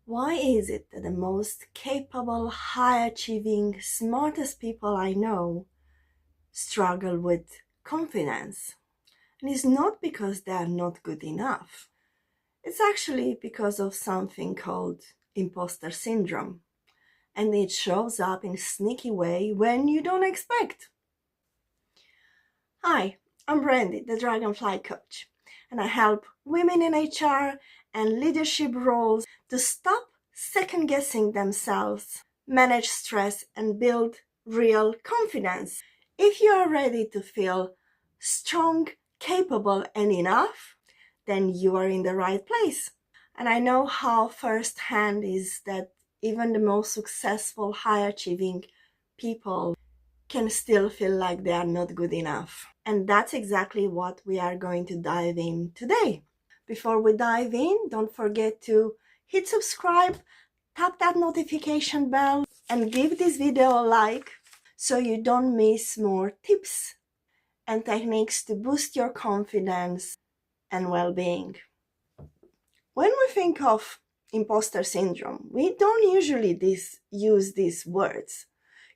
Why is it that the most capable, high-achieving, smartest people I know struggle with confidence? And it's not because they are not good enough. It's actually because of something called Imposter Syndrome. And it shows up in a sneaky way when you don't expect. Hi, I'm Brandy, the Dragonfly Coach, and I help women in HR and leadership roles to stop second-guessing themselves, manage stress, and build real confidence. If you are ready to feel strong, capable, and enough, then you are in the right place. And I know how firsthand is that even the most successful, high-achieving people can still feel like they are not good enough. And that's exactly what we are going to dive in today. Before we dive in, don't forget to hit subscribe, tap that notification bell, and give this video a like so you don't miss more tips and techniques to boost your confidence and well-being. When we think of imposter syndrome, we don't usually use these words.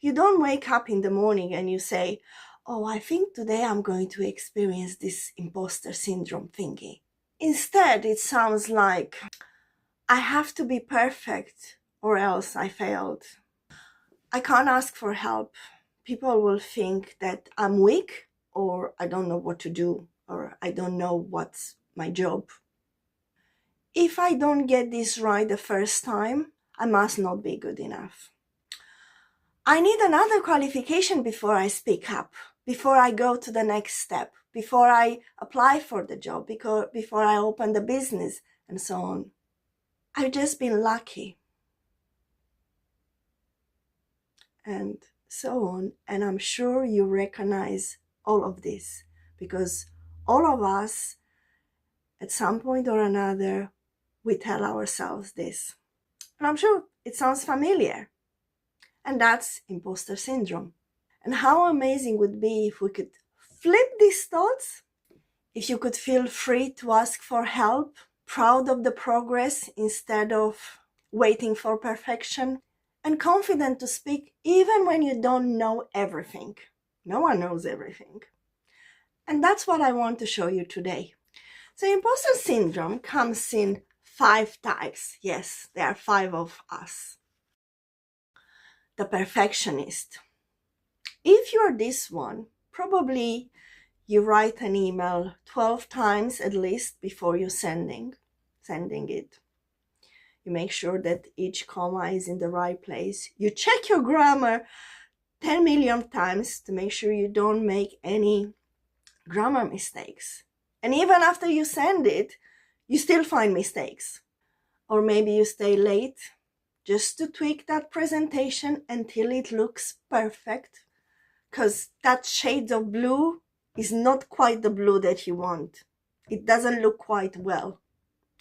You don't wake up in the morning and you say, oh, I think today I'm going to experience this imposter syndrome thingy. Instead, it sounds like, I have to be perfect or else I failed. I can't ask for help. People will think that I'm weak or I don't know what to do or I don't know what's my job. If I don't get this right the first time, I must not be good enough. I need another qualification before I speak up, before I go to the next step, before I apply for the job, before I open the business, and so on. I've just been lucky. And so on. And I'm sure you recognize all of this because all of us, at some point or another, we tell ourselves this. And I'm sure it sounds familiar. And that's imposter syndrome. And how amazing would it be if we could flip these thoughts? If you could feel free to ask for help, proud of the progress instead of waiting for perfection, and confident to speak even when you don't know everything. No one knows everything. And that's what I want to show you today. So imposter syndrome comes in 5 types. Yes, there are 5 of us. The perfectionist. If you're this one, probably you write an email 12 times at least before you sending it. You make sure that each comma is in the right place. You check your grammar 10 million times to make sure you don't make any grammar mistakes. And even after you send it, you still find mistakes. Or maybe you stay late just to tweak that presentation until it looks perfect, because that shade of blue is not quite the blue that you want. It doesn't look quite well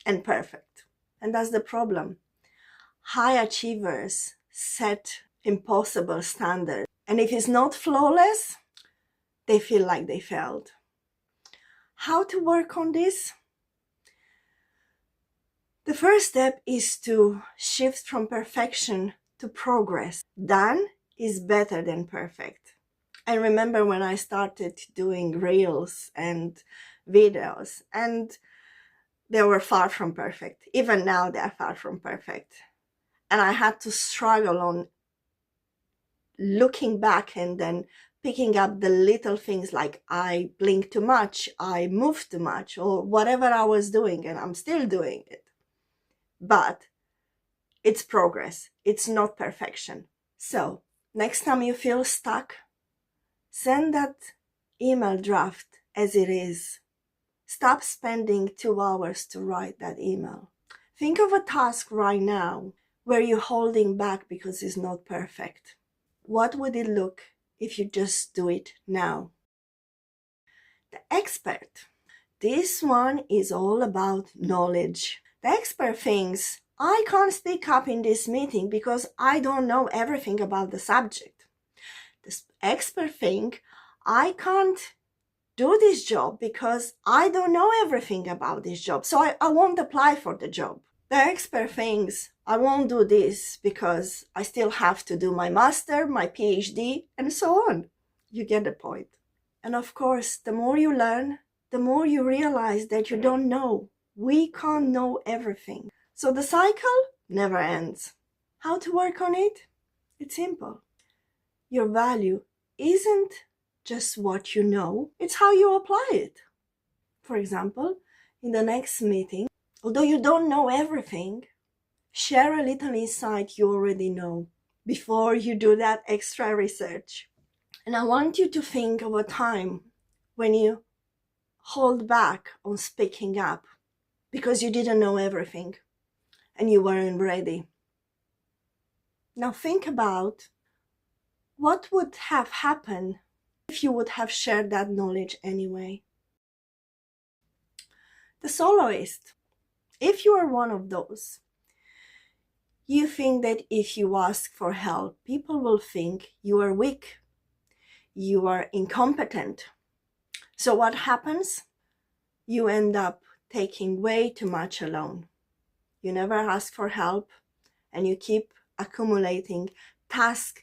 and perfect. And that's the problem. High achievers set impossible standards. And if it's not flawless, they feel like they failed. How to work on this? The first step is to shift from perfection to progress. Done is better than perfect. I remember when I started doing reels and videos, and they were far from perfect. Even now they are far from perfect. And I had to struggle on looking back and then picking up the little things like I blinked too much, I moved too much, or whatever I was doing, and I'm still doing it. But it's progress. It's not perfection. So next time you feel stuck, send that email draft as it is. Stop spending 2 hours to write that email. Think of a task right now where you're holding back because it's not perfect. What would it look if you just do it now? The expert. This one is all about knowledge. The expert thinks, I can't speak up in this meeting because I don't know everything about the subject. The expert thinks, I can't do this job because I don't know everything about this job, so I won't apply for the job. The expert thinks, I won't do this because I still have to do my master, my PhD, and so on. You get the point. And of course, the more you learn, the more you realize that you don't know. We can't know everything. So the cycle never ends. How to work on it? It's simple. Your value isn't just what you know, it's how you apply it. For example, in the next meeting, although you don't know everything, share a little insight you already know before you do that extra research. And I want you to think of a time when you hold back on speaking up because you didn't know everything and you weren't ready. Now think about what would have happened if you would have shared that knowledge anyway. The soloist. If you are one of those, you think that if you ask for help, people will think you are weak, you are incompetent. So what happens? You end up taking way too much alone. You never ask for help and you keep accumulating tasks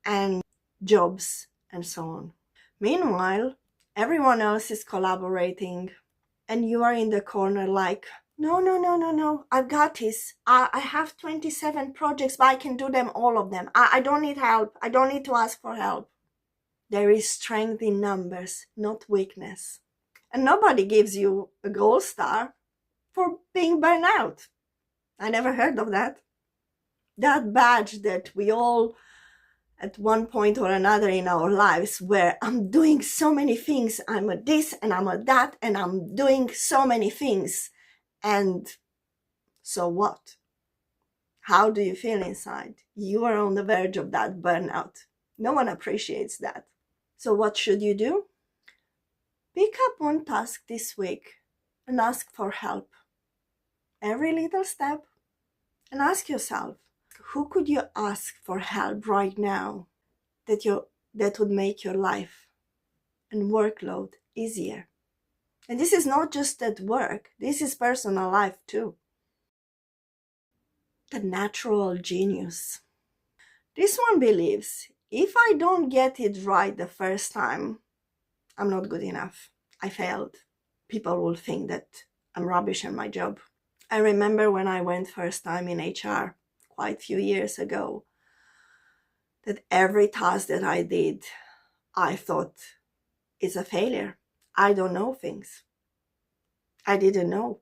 and jobs and so on. Meanwhile, everyone else is collaborating and you are in the corner like, no, I've got this. I have 27 projects, but I can do them, all of them. I don't need help. I don't need to ask for help. There is strength in numbers, not weakness. And nobody gives you a gold star for being burnout. I never heard of that. That badge that we all at one point or another in our lives where I'm doing so many things. I'm a this and I'm a that and I'm doing so many things. And so what? How do you feel inside? You are on the verge of that burnout. No one appreciates that. So what should you do? Pick up one task this week and ask for help. Every little step. And ask yourself, who could you ask for help right now that would make your life and workload easier? And this is not just at work, this is personal life too. The natural genius. This one believes, if I don't get it right the first time, I'm not good enough. I failed. People will think that I'm rubbish at my job. I remember when I went first time in HR, quite a few years ago, that every task that I did, I thought is a failure. I don't know things. I didn't know.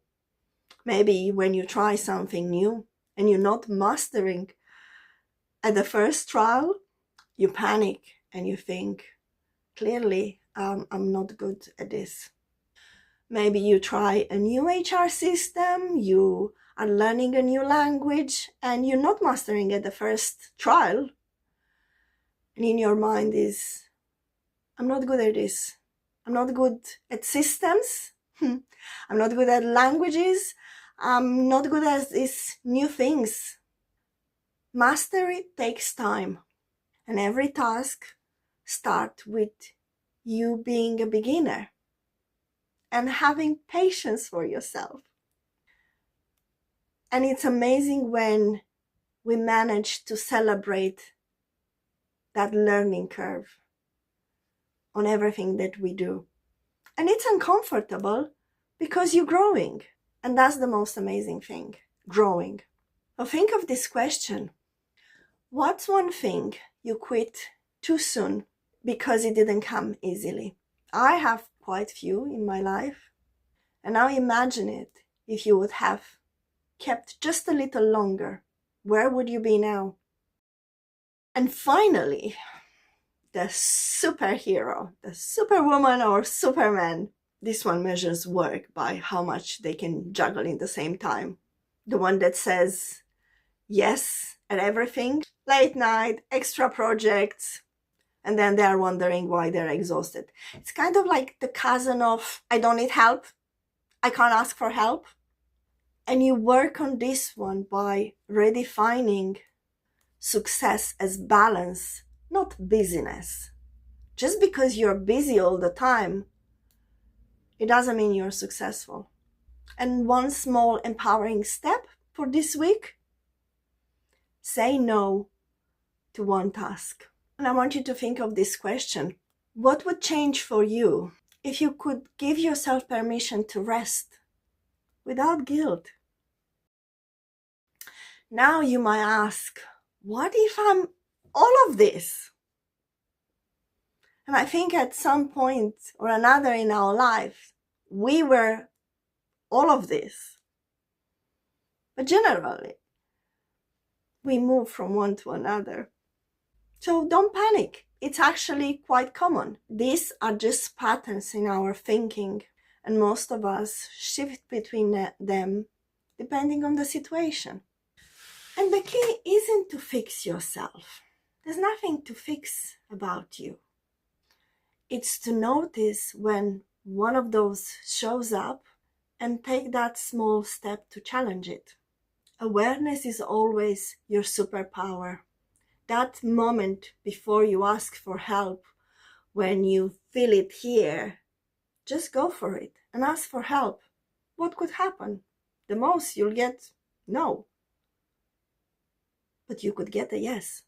Maybe when you try something new and you're not mastering at the first trial, you panic and you think, clearly, I'm not good at this. Maybe you try a new HR system, you are learning a new language, and you're not mastering at the first trial. And in your mind is, I'm not good at this. I'm not good at systems. I'm not good at languages. I'm not good at these new things. Mastery takes time. And every task starts with you being a beginner and having patience for yourself. And it's amazing when we manage to celebrate that learning curve on everything that we do. And it's uncomfortable because you're growing. And that's the most amazing thing, growing. Now think of this question. What's one thing you quit too soon because it didn't come easily? I have quite few in my life. And now imagine it, if you would have kept just a little longer, where would you be now? And finally, the superhero, the superwoman or superman. This one measures work by how much they can juggle in the same time. The one that says yes at everything, late night, extra projects, and then they are wondering why they're exhausted. It's kind of like the cousin of, I don't need help, I can't ask for help. And you work on this one by redefining success as balance, not busyness. Just because you're busy all the time, it doesn't mean you're successful. And one small empowering step for this week: say no to one task. And I want you to think of this question: what would change for you if you could give yourself permission to rest without guilt? Now you might ask, what if I'm all of this? And I think at some point or another in our life, we were all of this. But generally, we move from one to another. So don't panic. It's actually quite common. These are just patterns in our thinking, and most of us shift between them depending on the situation. And the key isn't to fix yourself. There's nothing to fix about you. It's to notice when one of those shows up and take that small step to challenge it. Awareness is always your superpower. That moment before you ask for help, when you feel it here, just go for it and ask for help. What could happen? The most you'll get no. But you could get a yes.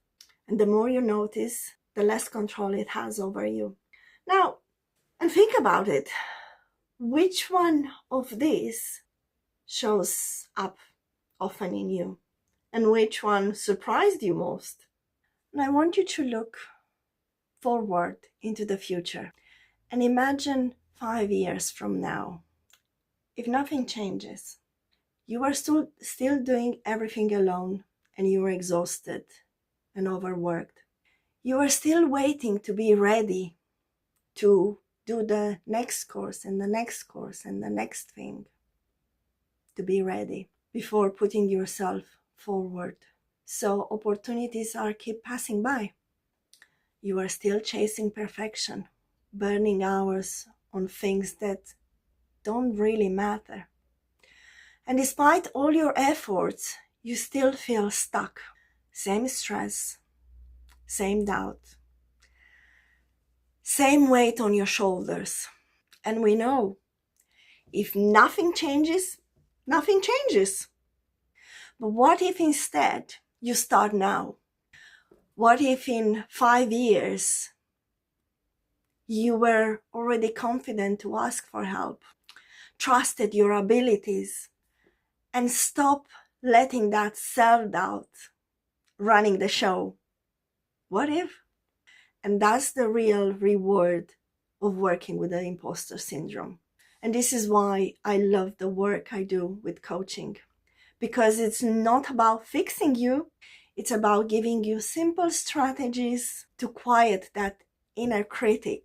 And the more you notice, the less control it has over you. Now, and think about it. Which one of these shows up often in you? And which one surprised you most? And I want you to look forward into the future and imagine 5 years from now. If nothing changes, you are still doing everything alone and you are exhausted and overworked. You are still waiting to be ready to do the next course and the next course and the next thing. To be ready before putting yourself forward. So opportunities keep passing by. You are still chasing perfection, burning hours on things that don't really matter. And despite all your efforts, you still feel stuck. Same stress, same doubt, same weight on your shoulders. And we know, if nothing changes, nothing changes. But what if instead you start now? What if in 5 years you were already confident to ask for help, trusted your abilities, and stop letting that self-doubt running the show? What if? And that's the real reward of working with the imposter syndrome. And this is why I love the work I do with coaching. Because it's not about fixing you, it's about giving you simple strategies to quiet that inner critic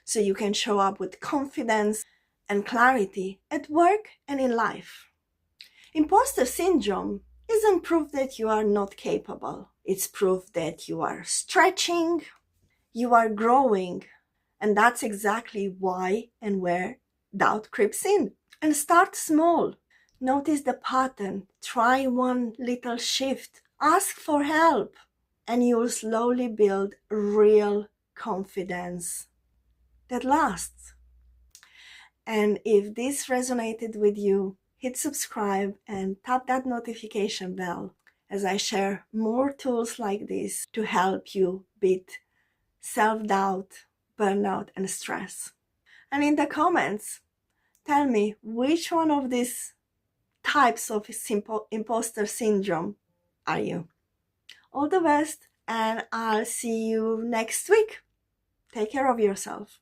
so you can show up with confidence and clarity at work and in life. Imposter syndrome isn't proof that you are not capable. It's proof that you are stretching, you are growing, and that's exactly why and where doubt creeps in. And start small. Notice the pattern. Try one little shift. Ask for help. And you'll slowly build real confidence that lasts. And if this resonated with you, hit subscribe and tap that notification bell as I share more tools like this to help you beat self-doubt, burnout, and stress. And in the comments, tell me which one of these types of imposter syndrome are you? All the best, and I'll see you next week. Take care of yourself.